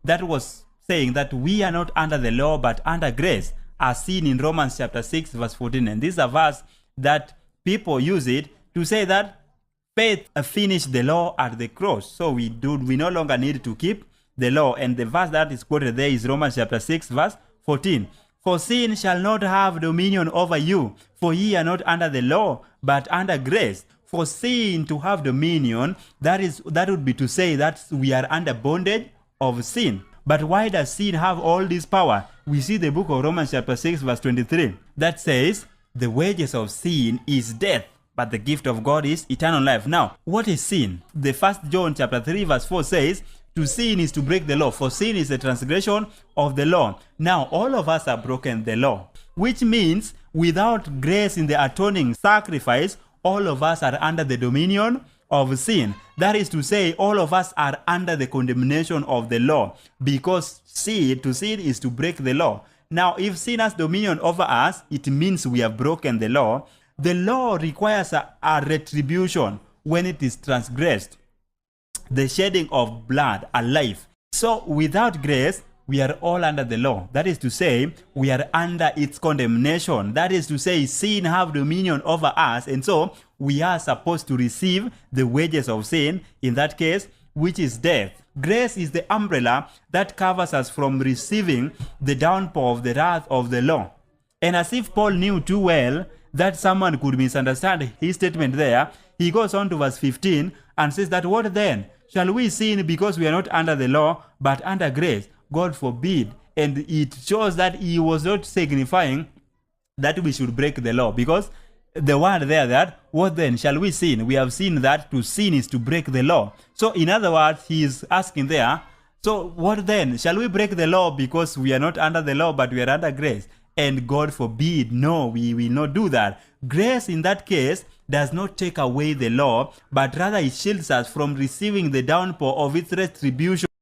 that was saying that we are not under the law but under grace, as seen in Romans chapter 6 verse 14. And this is a verse that people use it to say that faith finished the law at the cross. So we no longer need to keep the law. And the verse that is quoted there is Romans chapter 6 verse 14. For sin shall not have dominion over you, for ye are not under the law, but under grace. For sin to have dominion, that would be to say that we are under bondage of sin. But why does sin have all this power? We see the book of Romans chapter 6 verse 23 that says, the wages of sin is death, but the gift of God is eternal life. Now, what is sin? The 1 John chapter 3 verse 4 says, to sin is to break the law, for sin is a transgression of the law. Now, all of us have broken the law, which means without grace in the atoning sacrifice, all of us are under the dominion of sin. That is to say, all of us are under the condemnation of the law, because to sin is to break the law. Now, if sin has dominion over us, it means we have broken the law. The law requires a retribution when it is transgressed. The shedding of blood, a life. So without grace, we are all under the law. That is to say, we are under its condemnation. That is to say, sin have dominion over us, and so we are supposed to receive the wages of sin, in that case, which is death. Grace is the umbrella that covers us from receiving the downpour of the wrath of the law. And as if Paul knew too well that someone could misunderstand his statement there, he goes on to verse 15 and says that, what then? Shall we sin because we are not under the law, but under grace? God forbid. And it shows that he was not signifying that we should break the law, because the word there that, what then? Shall we sin? We have seen that to sin is to break the law. So in other words, he is asking there, so what then? Shall we break the law because we are not under the law, but we are under grace? And God forbid, no, we will not do that. Grace in that case does not take away the law, but rather it shields us from receiving the downpour of its retribution.